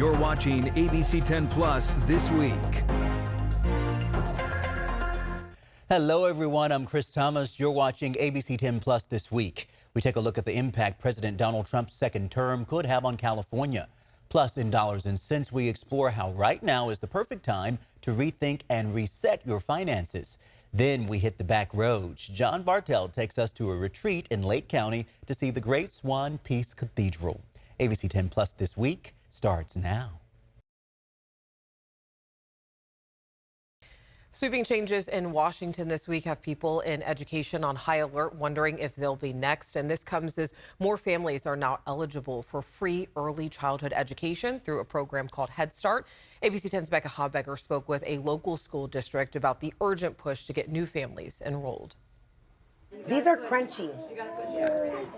You're watching ABC10 Plus This Week. Hello, everyone. I'm Chris Thomas. You're watching ABC10 Plus This Week. We take a look at the impact President Donald Trump's second term could have on California. Plus, in dollars and cents, we explore how right now is the perfect time to rethink and reset your finances. Then we hit the back roads. John Bartell takes us to a retreat in Lake County to see the Great Swan Peace Cathedral. ABC10 Plus This Week starts now. Sweeping changes in Washington this week have people in education on high alert, wondering if they'll be next. And this comes as more families are now eligible for free early childhood education through a program called Head Start. ABC 10's Becca Hobegger spoke with a local school district about the urgent push to get new families enrolled. These are crunchy,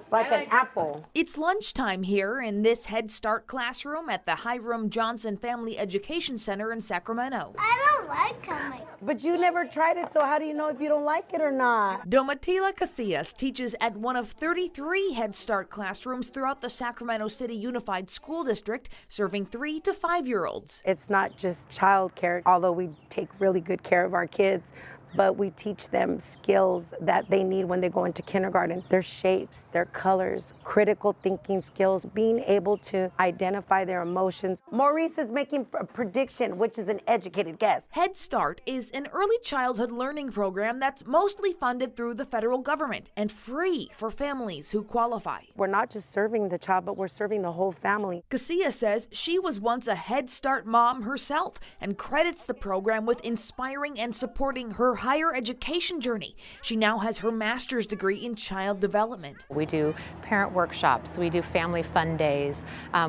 like an apple. It's lunchtime here in this Head Start classroom at the Hiram Johnson Family Education Center in Sacramento. I don't like coming. But you never tried it, so how do you know if you don't like it or not? Domitila Casillas teaches at one of 33 Head Start classrooms throughout the Sacramento City Unified School District, serving 3 to 5-year-olds. It's not just child care, although we take really good care of our kids, but we teach them skills that they need when they go into kindergarten. Their shapes, their colors, critical thinking skills, being able to identify their emotions. Maurice is making a prediction, which is an educated guess. Head Start is an early childhood learning program that's mostly funded through the federal government and free for families who qualify. We're not just serving the child, but we're serving the whole family. Casillas says she was once a Head Start mom herself and credits the program with inspiring and supporting her higher education journey. She now has her master's degree in child development. We do parent workshops, we do family fun days.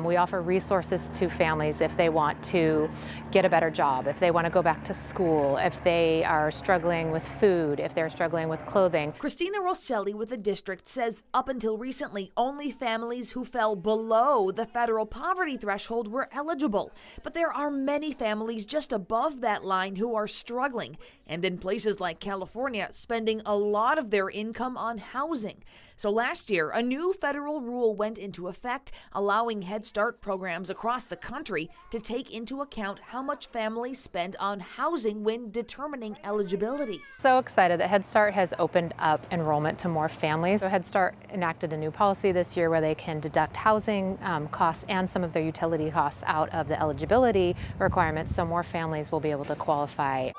We offer resources to families if they want to get a better job, if they want to go back to school, if they are struggling with food, if they're struggling with clothing. Christina Rosselli with the district says up until recently, only families who fell below the federal poverty threshold were eligible. But there are many families just above that line who are struggling, and in places like California, spending a lot of their income on housing. So last year, a new federal rule went into effect, allowing Head Start programs across the country to take into account how much families spend on housing when determining eligibility. So excited that Head Start has opened up enrollment to more families. So Head Start enacted a new policy this year where they can deduct housing costs and some of their utility costs out of the eligibility requirements, so more families will be able to qualify.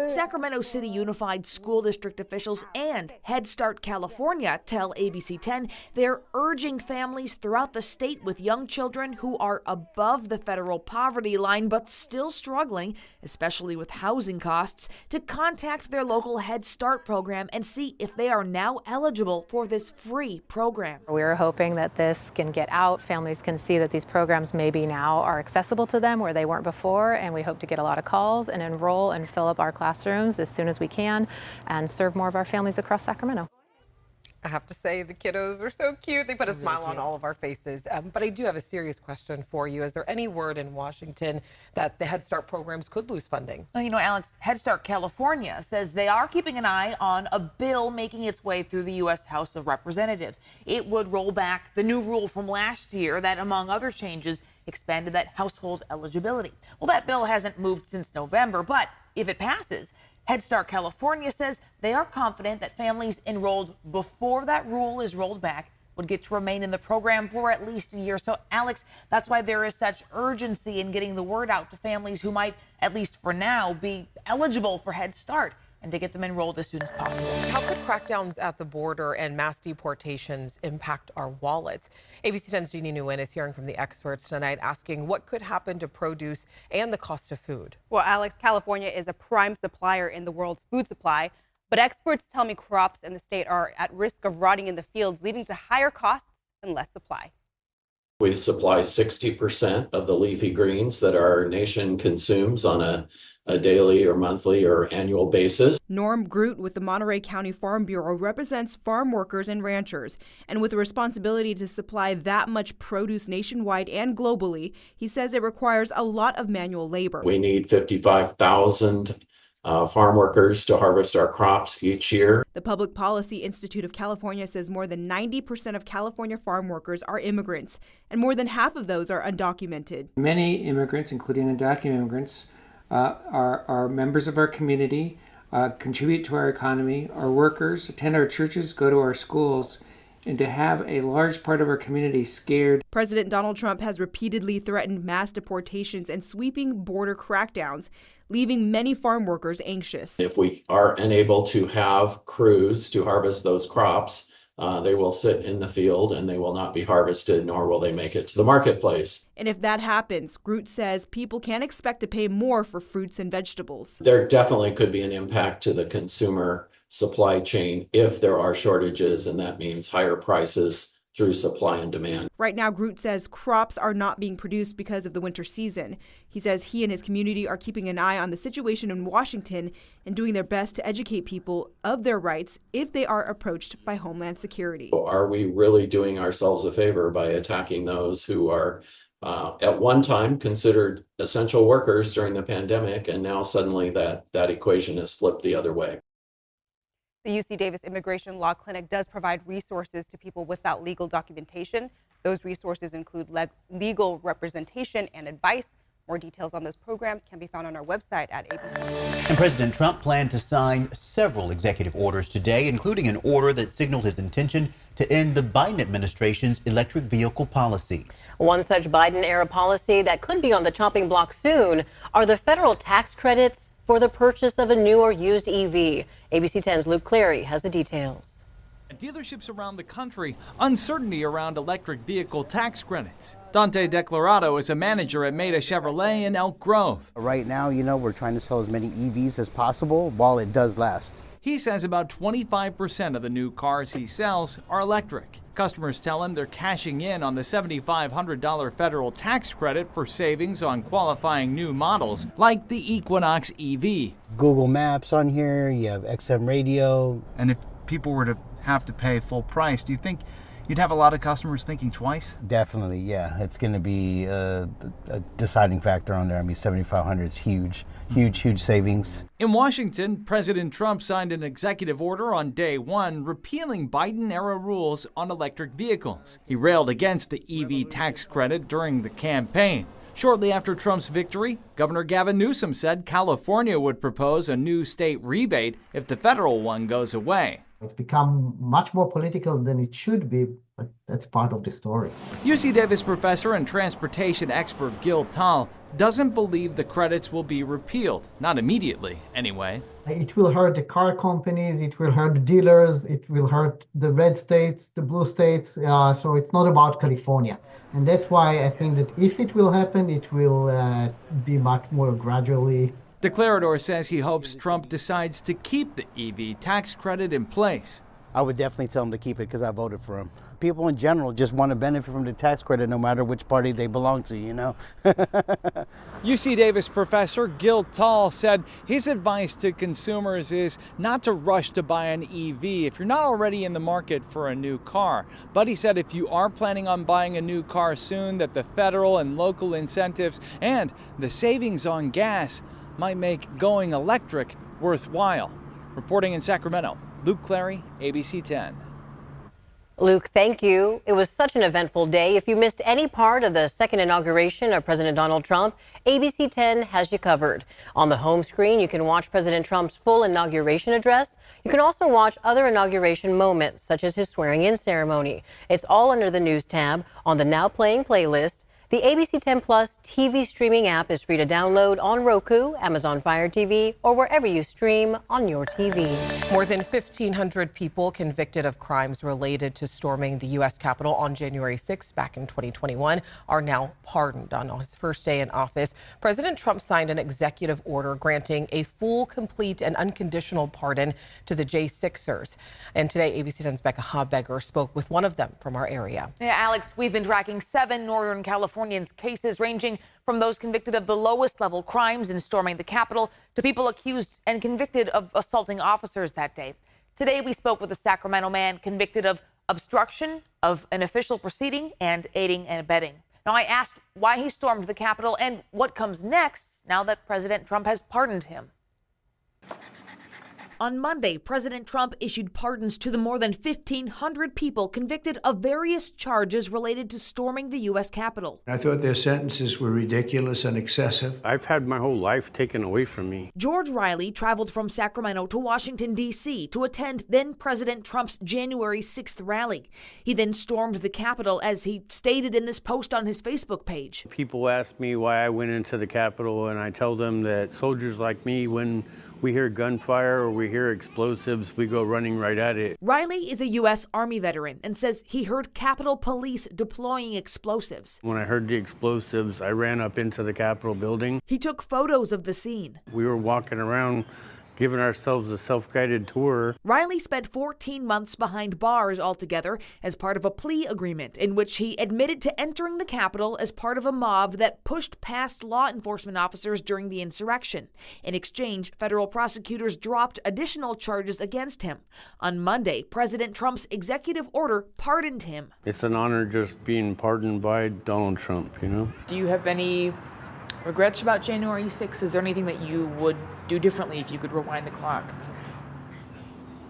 Sacramento City Unified School District officials and Head Start California tell ABC 10 they're urging families throughout the state with young children who are above the federal poverty line but still struggling, especially with housing costs, to contact their local Head Start program and see if they are now eligible for this free program. We're hoping that this can get out. Families can see that these programs maybe now are accessible to them where they weren't before, and we hope to get a lot of calls and enroll and fill up our classrooms as soon as we can and serve more of our families across Sacramento. I have to say the kiddos are so cute. They put a smile on all of our faces. But I do have a serious question for you. Is there any word in Washington that the Head Start programs could lose funding? Well, you know, Alex, Head Start California says they are keeping an eye on a bill making its way through the U.S. House of Representatives. It would roll back the new rule from last year that, among other changes, expanded that household eligibility. Well, that bill hasn't moved since November, but if it passes, Head Start California says they are confident that families enrolled before that rule is rolled back would get to remain in the program for at least a year. So, Alex, that's why there is such urgency in getting the word out to families who might, at least for now, be eligible for Head Start, and to get them enrolled as soon as possible. How could crackdowns at the border and mass deportations impact our wallets? ABC 10's Jeannie Nguyen is hearing from the experts tonight, asking what could happen to produce and the cost of food. Well, Alex, California is a prime supplier in the world's food supply, but experts tell me crops in the state are at risk of rotting in the fields, leading to higher costs and less supply. We supply 60% of the leafy greens that our nation consumes on a daily or monthly or annual basis. Norm Groot with the Monterey County Farm Bureau represents farm workers and ranchers. And with the responsibility to supply that much produce nationwide and globally, he says it requires a lot of manual labor. We need 55,000 farm workers to harvest our crops each year. The Public Policy Institute of California says more than 90% of California farm workers are immigrants, and more than half of those are undocumented. Many immigrants, including undocumented immigrants, are members of our community, contribute to our economy, are workers, attend our churches, go to our schools, and to have a large part of our community scared. President Donald Trump has repeatedly threatened mass deportations and sweeping border crackdowns, leaving many farm workers anxious. If we are unable to have crews to harvest those crops, they will sit in the field and they will not be harvested, nor will they make it to the marketplace. And if that happens, Groot says people can expect to pay more for fruits and vegetables. There definitely could be an impact to the consumer supply chain if there are shortages, and that means higher prices through supply and demand. Right now, Groot says crops are not being produced because of the winter season. He says he and his community are keeping an eye on the situation in Washington and doing their best to educate people of their rights if they are approached by Homeland Security. Are we really doing ourselves a favor by attacking those who are at one time considered essential workers during the pandemic, and now suddenly that equation is flipped the other way? The UC Davis Immigration Law Clinic does provide resources to people without legal documentation. Those resources include legal representation and advice. More details on those programs can be found on our website at ABC. And President Trump planned to sign several executive orders today, including an order that signaled his intention to end the Biden administration's electric vehicle policies. One such Biden-era policy that could be on the chopping block soon are the federal tax credits for the purchase of a new or used EV. ABC 10's Luke Clary has the details. At dealerships around the country, uncertainty around electric vehicle tax credits. Dante Declarado is a manager at Maida Chevrolet in Elk Grove. Right now, we're trying to sell as many EVs as possible while it does last. He says about 25% of the new cars he sells are electric. Customers tell him they're cashing in on the $7,500 federal tax credit for savings on qualifying new models, like the Equinox EV. Google Maps on here, you have XM radio. And if people were to have to pay full price, do you think you'd have a lot of customers thinking twice? Definitely, yeah. It's going to be a deciding factor on there. I mean, $7,500 is huge. Huge savings. In Washington, President Trump signed an executive order on day one repealing Biden-era rules on electric vehicles. He railed against the EV tax credit during the campaign. Shortly after Trump's victory, Governor Gavin Newsom said California would propose a new state rebate if the federal one goes away. It's become much more political than it should be, but that's part of the story. UC Davis professor and transportation expert Gil Tal doesn't believe the credits will be repealed, not immediately anyway. It will hurt the car companies, it will hurt the dealers, it will hurt the red states, the blue states, so it's not about California. And that's why I think that if it will happen, it will be much more gradually. Declarador says he hopes Trump decides to keep the EV tax credit in place. I would definitely tell him to keep it because I voted for him. People in general just want to benefit from the tax credit no matter which party they belong to, UC Davis professor Gil Tal said his advice to consumers is not to rush to buy an EV if you're not already in the market for a new car. But he said if you are planning on buying a new car soon, that the federal and local incentives and the savings on gas might make going electric worthwhile. Reporting in Sacramento, Luke Clary, ABC 10. Luke, thank you. It was such an eventful day. If you missed any part of the second inauguration of President Donald Trump, ABC 10 has you covered. On the home screen, you can watch President Trump's full inauguration address. You can also watch other inauguration moments, such as his swearing-in ceremony. It's all under the News tab on the Now Playing playlist. The ABC 10 Plus TV streaming app is free to download on Roku, Amazon Fire TV, or wherever you stream on your TV. More than 1,500 people convicted of crimes related to storming the U.S. Capitol on January 6 back in 2021 are now pardoned. On his first day in office, President Trump signed an executive order granting a full, complete, and unconditional pardon to the J6ers. And today, ABC 10's Becca Habegger spoke with one of them from our area. Yeah, Alex, we've been tracking 7 Northern Californians cases ranging from those convicted of the lowest level crimes in storming the Capitol to people accused and convicted of assaulting officers that day. Today, we spoke with a Sacramento man convicted of obstruction of an official proceeding and aiding and abetting. Now, I asked why he stormed the Capitol and what comes next now that President Trump has pardoned him. On Monday, President Trump issued pardons to the more than 1,500 people convicted of various charges related to storming the U.S. Capitol. I thought their sentences were ridiculous and excessive. I've had my whole life taken away from me. George Riley traveled from Sacramento to Washington, D.C. to attend then-President Trump's January 6th rally. He then stormed the Capitol, as he stated in this post on his Facebook page. People ask me why I went into the Capitol, and I tell them that soldiers like me, when we hear gunfire or we hear explosives, we go running right at it. Riley is a U.S. Army veteran and says he heard Capitol Police deploying explosives. When I heard the explosives, I ran up into the Capitol building. He took photos of the scene. We were walking around, giving ourselves a self-guided tour. Riley spent 14 months behind bars altogether as part of a plea agreement in which he admitted to entering the Capitol as part of a mob that pushed past law enforcement officers during the insurrection. In exchange, federal prosecutors dropped additional charges against him. On Monday, President Trump's executive order pardoned him. It's an honor just being pardoned by Donald Trump, you know? Do you have any regrets about January 6th? Is there anything that you would do differently if you could rewind the clock?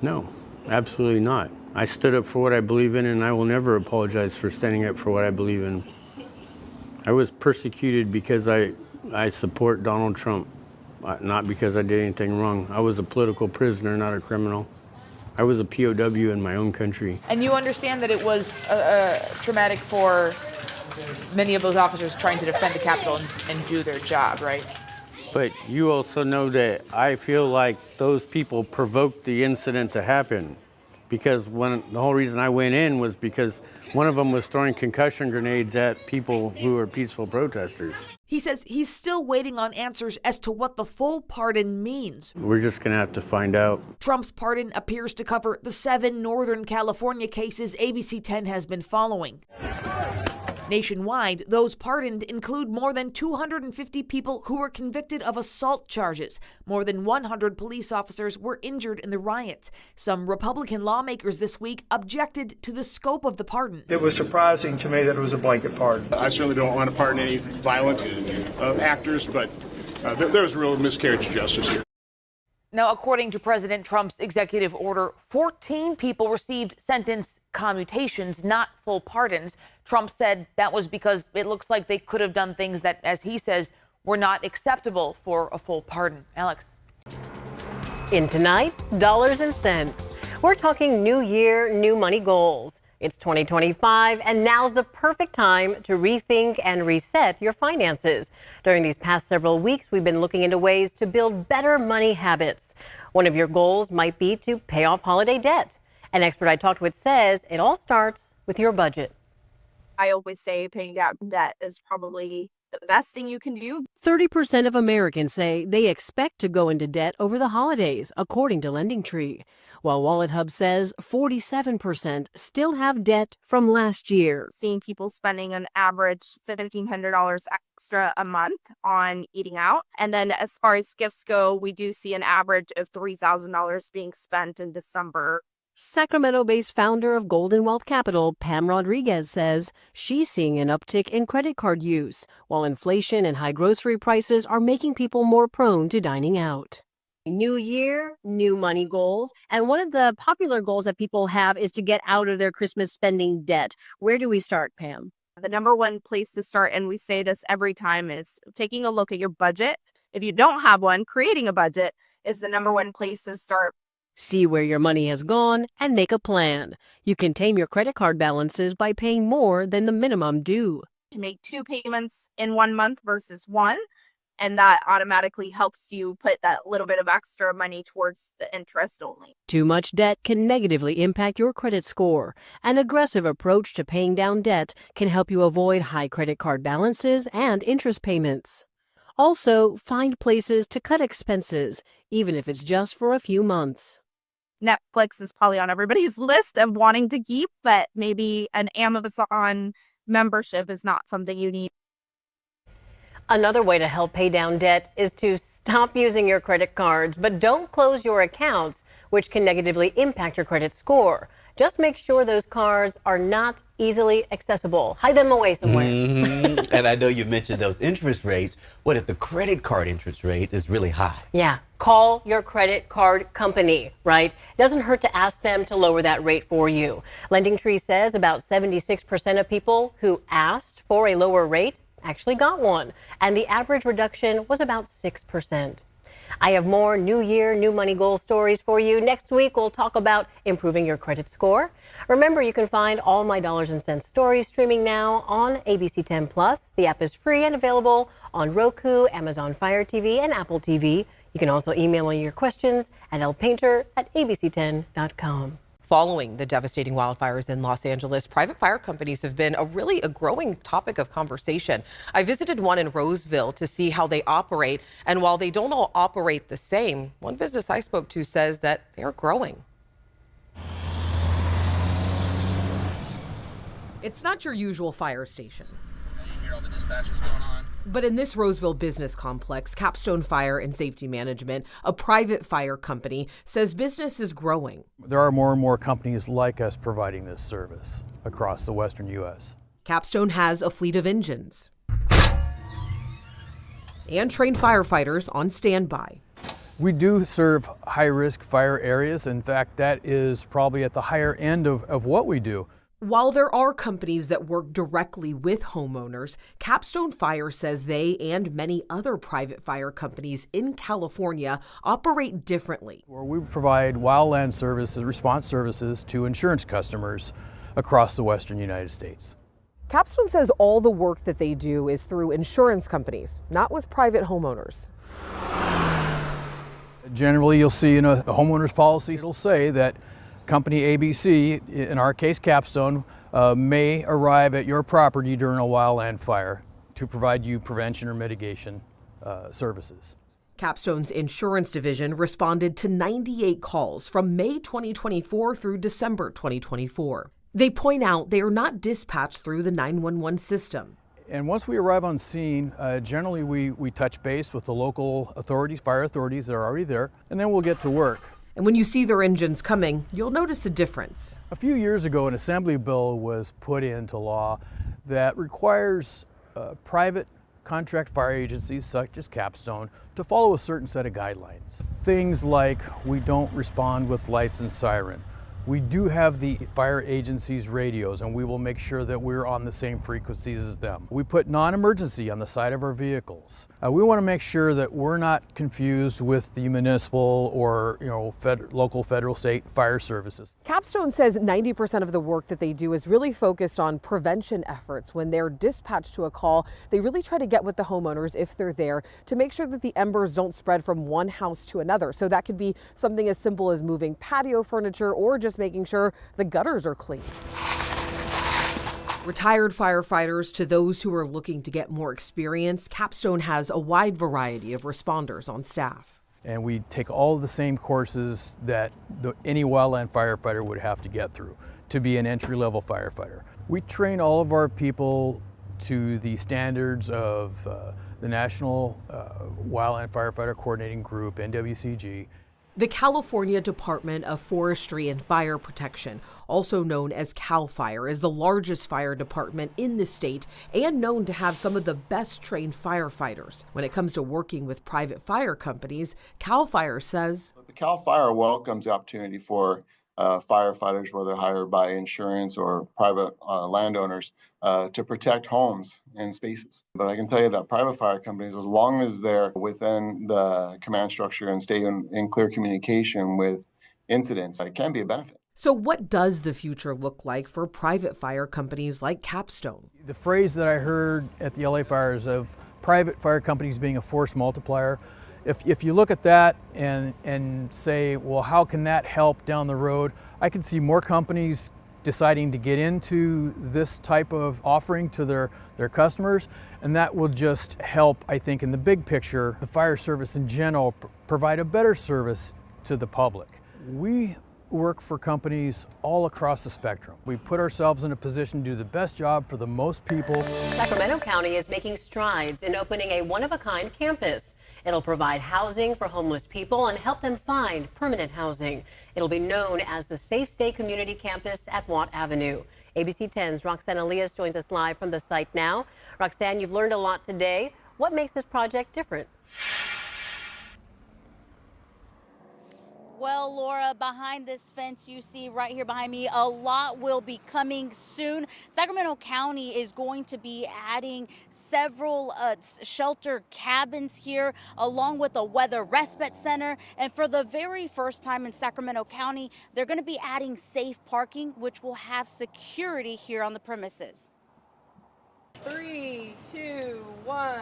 No, absolutely not. I stood up for what I believe in, and I will never apologize for standing up for what I believe in. I was persecuted because I support Donald Trump, not because I did anything wrong. I was a political prisoner, not a criminal. I was a POW in my own country. And you understand that it was traumatic for many of those officers trying to defend the Capitol and do their job, right? But you also know that I feel like those people provoked the incident to happen, because the whole reason I went in was because one of them was throwing concussion grenades at people who were peaceful protesters. He says he's still waiting on answers as to what the full pardon means. We're just going to have to find out. Trump's pardon appears to cover the 7 Northern California cases ABC10 has been following. Nationwide, those pardoned include more than 250 people who were convicted of assault charges. More than 100 police officers were injured in the riots. Some Republican lawmakers this week objected to the scope of the pardon. It was surprising to me that it was a blanket pardon. I certainly don't want to pardon any violent actors, but there's a real miscarriage of justice here. Now, according to President Trump's executive order, 14 people received sentence commutations, not full pardons. Trump said that was because it looks like they could have done things that, as he says, were not acceptable for a full pardon. Alex. In tonight's Dollars and Cents, we're talking new year, new money goals. It's 2025, and now's the perfect time to rethink and reset your finances. During these past several weeks, we've been looking into ways to build better money habits. One of your goals might be to pay off holiday debt. An expert I talked with says it all starts with your budget. I always say paying down debt is probably the best thing you can do. 30% of Americans say they expect to go into debt over the holidays, according to LendingTree. While WalletHub says 47% still have debt from last year. Seeing people spending an average $1,500 extra a month on eating out. And then as far as gifts go, we do see an average of $3,000 being spent in December. Sacramento-based founder of Golden Wealth Capital, Pam Rodriguez, says she's seeing an uptick in credit card use, while inflation and high grocery prices are making people more prone to dining out. New year, new money goals. And one of the popular goals that people have is to get out of their Christmas spending debt. Where do we start, Pam? The number one place to start, and we say this every time, is taking a look at your budget. If you don't have one, creating a budget is the number one place to start. See where your money has gone and make a plan. You can tame your credit card balances by paying more than the minimum due. To make 2 payments in 1 month versus 1, and that automatically helps you put that little bit of extra money towards the interest only. Too much debt can negatively impact your credit score. An aggressive approach to paying down debt can help you avoid high credit card balances and interest payments. Also, find places to cut expenses, even if it's just for a few months. Netflix is probably on everybody's list of wanting to keep, but maybe an Amazon membership is not something you need. Another way to help pay down debt is to stop using your credit cards, but don't close your accounts, which can negatively impact your credit score. Just make sure those cards are not easily accessible. Hide them away somewhere. And I know you mentioned those interest rates. What if the credit card interest rate is really high? Yeah, call your credit card company, right? It doesn't hurt to ask them to lower that rate for you. LendingTree says about 76% of people who asked for a lower rate actually got one, and the average reduction was about 6%. I have more New Year, New Money Goal stories for you. Next week, we'll talk about improving your credit score. Remember, you can find all my Dollars and Cents stories streaming now on ABC10 Plus. The app is free and available on Roku, Amazon Fire TV, and Apple TV. You can also email me your questions at lpainter@abc10.com. Following the devastating wildfires in Los Angeles, private fire companies have been a growing topic of conversation. I visited one in Roseville to see how they operate, and while they don't all operate the same, one business I spoke to says that they're growing. It's not your usual fire station. You hear all the dispatches going on. But in this Roseville business complex, Capstone Fire and Safety Management, a private fire company, says business is growing. There are more and more companies like us providing this service across the western U.S. Capstone has a fleet of engines and trained firefighters on standby. We do serve high-risk fire areas. In fact, that is probably at the higher end of what we do. While there are companies that work directly with homeowners, Capstone Fire says they and many other private fire companies in California operate differently. We provide wildland services, response services to insurance customers across the western United States. Capstone says all the work that they do is through insurance companies, not with private homeowners. Generally, you'll see in a homeowner's policy, it'll say that Company ABC, in our case Capstone, may arrive at your property during a wildland fire to provide you prevention or mitigation services. Capstone's insurance division responded to 98 calls from May 2024 through December 2024. They point out they are not dispatched through the 911 system. And once we arrive on scene, generally we touch base with the local authorities, fire authorities that are already there, and then we'll get to work. And when you see their engines coming, you'll notice a difference. A few years ago, an assembly bill was put into law that requires private contract fire agencies such as Capstone to follow a certain set of guidelines. Things like we don't respond with lights and siren. We do have the fire agency's radios, and we will make sure that we're on the same frequencies as them. We put non-emergency on the side of our vehicles. We want to make sure that we're not confused with the municipal or local, federal, state fire services. Capstone says 90% of the work that they do is really focused on prevention efforts. When they're dispatched to a call, they really try to get with the homeowners if they're there to make sure that the embers don't spread from one house to another. So that could be something as simple as moving patio furniture or just making sure the gutters are clean. Retired firefighters to those who are looking to get more experience, Capstone has a wide variety of responders on staff. And we take all of the same courses that any wildland firefighter would have to get through to be an entry-level firefighter. We train all of our people to the standards of the National Wildland Firefighter Coordinating Group, NWCG. The California Department of Forestry and Fire Protection, also known as CAL FIRE, is the largest fire department in the state and known to have some of the best trained firefighters. When it comes to working with private fire companies, CAL FIRE says, the CAL FIRE welcomes the opportunity for firefighters, whether hired by insurance or private landowners, to protect homes and spaces. But I can tell you that private fire companies, as long as they're within the command structure and stay in clear communication with incidents, it can be a benefit. So what does the future look like for private fire companies like Capstone? The phrase that I heard at the LA fires of private fire companies being a force multiplier, if you look at that and say, well, how can that help down the road? I can see more companies deciding to get into this type of offering to their customers, and that will just help, I think, in the big picture, the fire service in general, provide a better service to the public. We work for companies all across the spectrum. We put ourselves in a position to do the best job for the most people. Sacramento County is making strides in opening a one-of-a-kind campus. It'll provide housing for homeless people and help them find permanent housing. It'll be known as the Safe Stay Community Campus at Watt Avenue. ABC 10's Roxanne Elias joins us live from the site now. Roxanne, you've learned a lot today. What makes this project different? Well, Laura, behind this fence you see right here behind me, a lot will be coming soon. Sacramento County is going to be adding several shelter cabins here, along with a weather respite center. And for the very first time in Sacramento County, they're going to be adding safe parking, which will have security here on the premises. 3, 2, 1.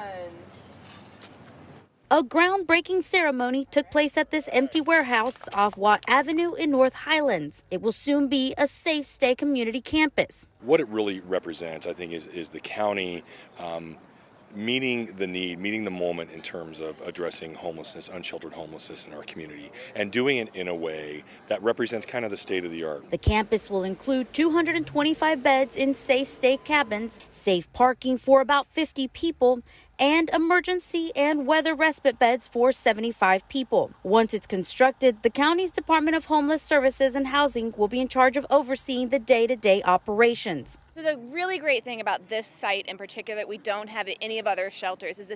A groundbreaking ceremony took place at this empty warehouse off Watt Avenue in North Highlands. It will soon be a Safe Stay community campus. What it really represents, I think, is the county meeting the need, meeting the moment in terms of addressing homelessness, unsheltered homelessness in our community, and doing it in a way that represents kind of the state of the art. The campus will include 225 beds in Safe Stay cabins, safe parking for about 50 people, and emergency and weather respite beds for 75 people. Once it's constructed, the county's Department of Homeless Services and Housing will be in charge of overseeing the day-to-day operations. So the really great thing about this site in particular that we don't have at any of other shelters is the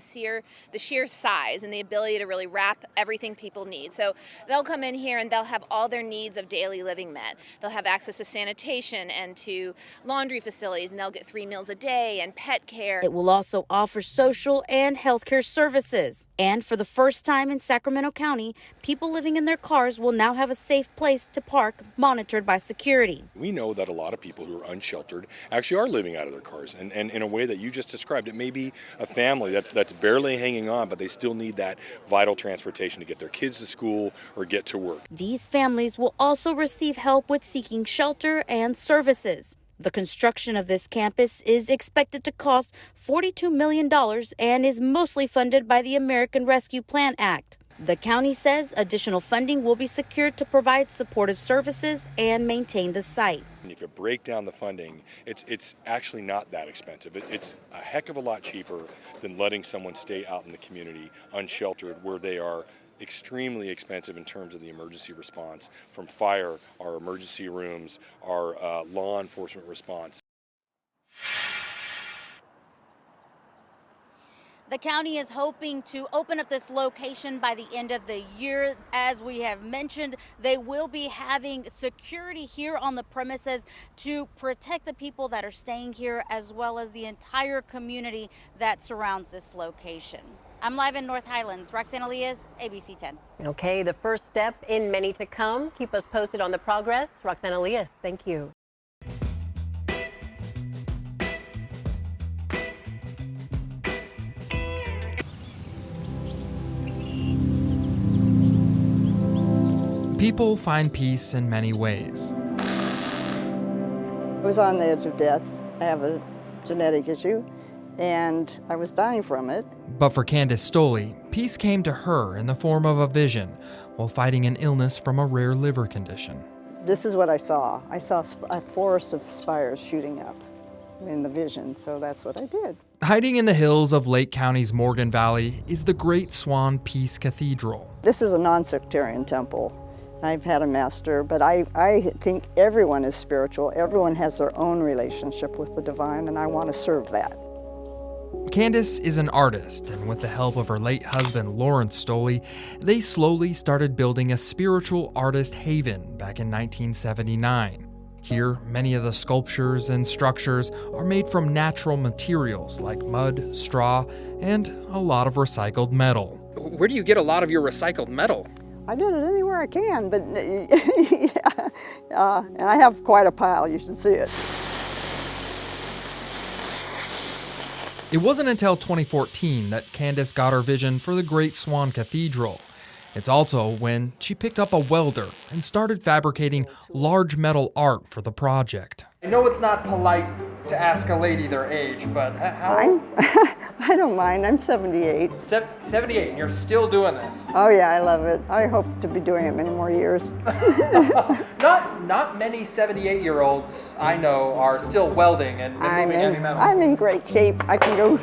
sheer size and the ability to really wrap everything people need. So they'll come in here and they'll have all their needs of daily living met. They'll have access to sanitation and to laundry facilities, and they'll get 3 meals a day and pet care. It will also offer social and healthcare services. And for the first time in Sacramento County, people living in their cars will now have a safe place to park, monitored by security. We know that a lot of people who are unsheltered actually are living out of their cars, and in a way that you just described. It may be a family that's barely hanging on, but they still need that vital transportation to get their kids to school or get to work. These families will also receive help with seeking shelter and services. The construction of this campus is expected to cost $42 million and is mostly funded by the American Rescue Plan Act. The county says additional funding will be secured to provide supportive services and maintain the site. And if you break down the funding, it's actually not that expensive. It's a heck of a lot cheaper than letting someone stay out in the community unsheltered, where they are extremely expensive in terms of the emergency response from fire, our emergency rooms, our law enforcement response. The county is hoping to open up this location by the end of the year. As we have mentioned, they will be having security here on the premises to protect the people that are staying here, as well as the entire community that surrounds this location. I'm live in North Highlands. Roxanne Elias, ABC 10. Okay, the first step in many to come. Keep us posted on the progress. Roxanne Elias, thank you. People find peace in many ways. I was on the edge of death. I have a genetic issue, and I was dying from it. But for Candace Stoley, peace came to her in the form of a vision while fighting an illness from a rare liver condition. This is what I saw. I saw a forest of spires shooting up in the vision, so that's what I did. Hiding in the hills of Lake County's Morgan Valley is the Great Swan Peace Cathedral. This is a non-sectarian temple. I've had a master, but I think everyone is spiritual. Everyone has their own relationship with the divine, and I want to serve that. Candace is an artist, and with the help of her late husband, Lawrence Stoley, they slowly started building a spiritual artist haven back in 1979. Here, many of the sculptures and structures are made from natural materials like mud, straw, and a lot of recycled metal. Where do you get a lot of your recycled metal? I get it anywhere I can, but yeah, and I have quite a pile. You should see it. It wasn't until 2014 that Candace got her vision for the Great Swan Cathedral. It's also when she picked up a welder and started fabricating large metal art for the project. I know it's not polite to ask a lady their age, but how? I don't mind. I'm 78. 78, and you're still doing this. Oh yeah, I love it. I hope to be doing it many more years. Not many 78-year-olds I know are still welding and moving heavy metal. I'm in great shape. I can go.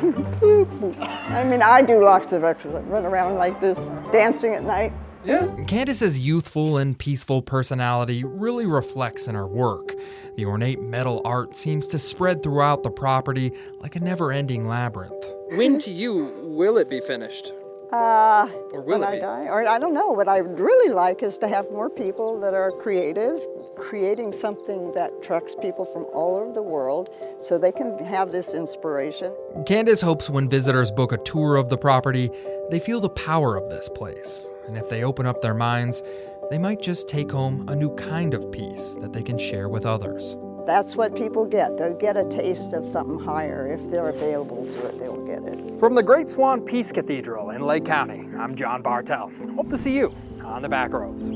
I mean, I do lots of exercise. Run around like this, dancing at night. Yeah. Candace's youthful and peaceful personality really reflects in her work. The ornate metal art seems to spread throughout the property like a never-ending labyrinth. When to you will it be finished? Or will when it I be? die? Or I don't know. What I would really like is to have more people that are creative, creating something that attracts people from all over the world so they can have this inspiration. Candace hopes when visitors book a tour of the property, they feel the power of this place. And if they open up their minds, they might just take home a new kind of peace that they can share with others. That's what people get. They'll get a taste of something higher. If they're available to it, they'll get it. From the Great Swan Peace Cathedral in Lake County, I'm John Bartell. Hope to see you on the back roads.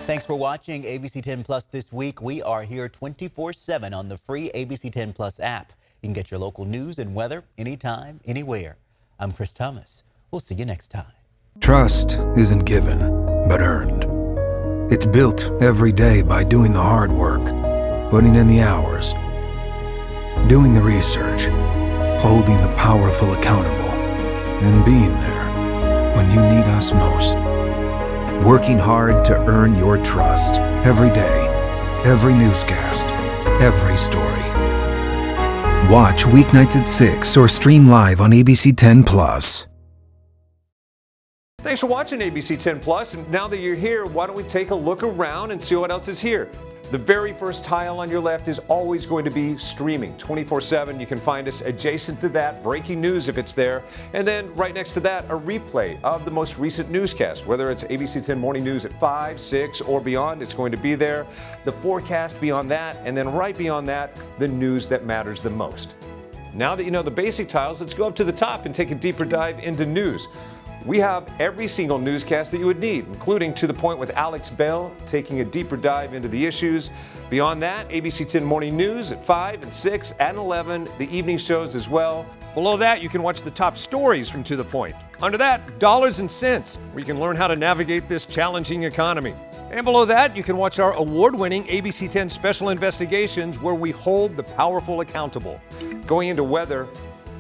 Thanks for watching ABC 10 Plus this week. We are here 24/7 on the free ABC 10 Plus app. You can get your local news and weather anytime, anywhere. I'm Chris Thomas. We'll see you next time. Trust isn't given, but earned. It's built every day by doing the hard work, putting in the hours, doing the research, holding the powerful accountable, and being there when you need us most. Working hard to earn your trust every day, every newscast, every story. Watch weeknights at 6 or stream live on ABC 10 Plus. Thanks for watching ABC 10 Plus. And now that you're here, why don't we take a look around and see what else is here? The very first tile on your left is always going to be streaming 24/7. You can find us adjacent to that, breaking news if it's there. And then right next to that, a replay of the most recent newscast, whether it's ABC 10 Morning News at 5, 6, or beyond, it's going to be there. The forecast beyond that, and then right beyond that, the news that matters the most. Now that you know the basic tiles, let's go up to the top and take a deeper dive into news. We have every single newscast that you would need, including To the Point with Alex Bell, taking a deeper dive into the issues. Beyond that, ABC 10 Morning News at 5 and 6 and 11, the evening shows as well. Below that, you can watch the top stories from To the Point. Under that, Dollars and Cents, where you can learn how to navigate this challenging economy. And below that, you can watch our award-winning ABC 10 Special Investigations, where we hold the powerful accountable. Going into weather,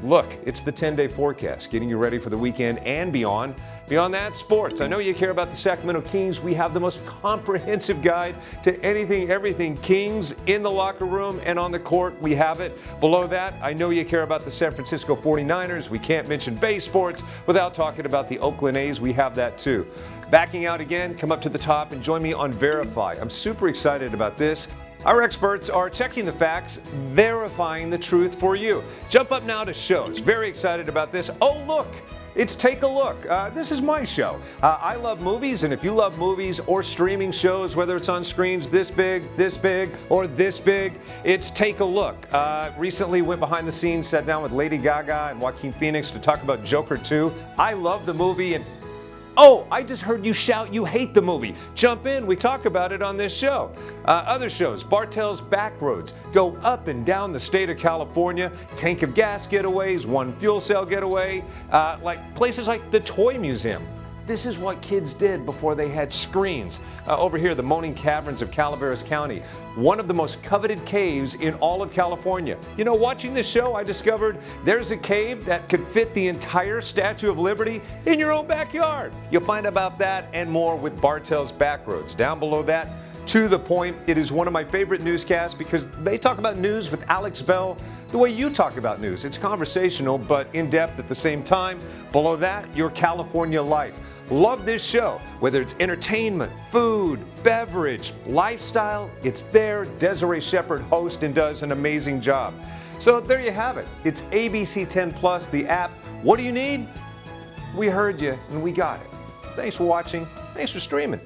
look, it's the 10-day forecast, getting you ready for the weekend and beyond. Beyond that, sports. I know you care about the Sacramento Kings. We have the most comprehensive guide to anything, everything Kings in the locker room and on the court. We have it. Below that, I know you care about the San Francisco 49ers. We can't mention Bay Sports without talking about the Oakland A's. We have that too. Backing out again, come up to the top and join me on Verify. I'm super excited about this. Our experts are checking the facts, verifying the truth for you. Jump up now to shows. Very excited about this. Oh, look, it's Take a Look. This is my show. I love movies, and if you love movies or streaming shows, whether it's on screens this big, or this big, it's Take a Look. Recently went behind the scenes, sat down with Lady Gaga and Joaquin Phoenix to talk about Joker 2. I love the movie, and oh, I just heard you shout you hate the movie. Jump in, we talk about it on this show. Other shows, Bartell's Backroads, go up and down the state of California, tank of gas getaways, one fuel cell getaway, like places like the Toy Museum. This is what kids did before they had screens. Over here, the Moaning Caverns of Calaveras County, one of the most coveted caves in all of California. You know, watching this show, I discovered there's a cave that could fit the entire Statue of Liberty in your own backyard. You'll find about that and more with Bartell's Backroads. Down below that, To the Point. It is one of my favorite newscasts because they talk about news with Alex Bell the way you talk about news. It's conversational but in-depth at the same time. Below that, Your California Life. Love this show. Whether it's entertainment, food, beverage, lifestyle, it's there. Desiree Shepherd hosts and does an amazing job. So there you have it. It's ABC 10 Plus, the app. What do you need? We heard you and we got it. Thanks for watching. Thanks for streaming.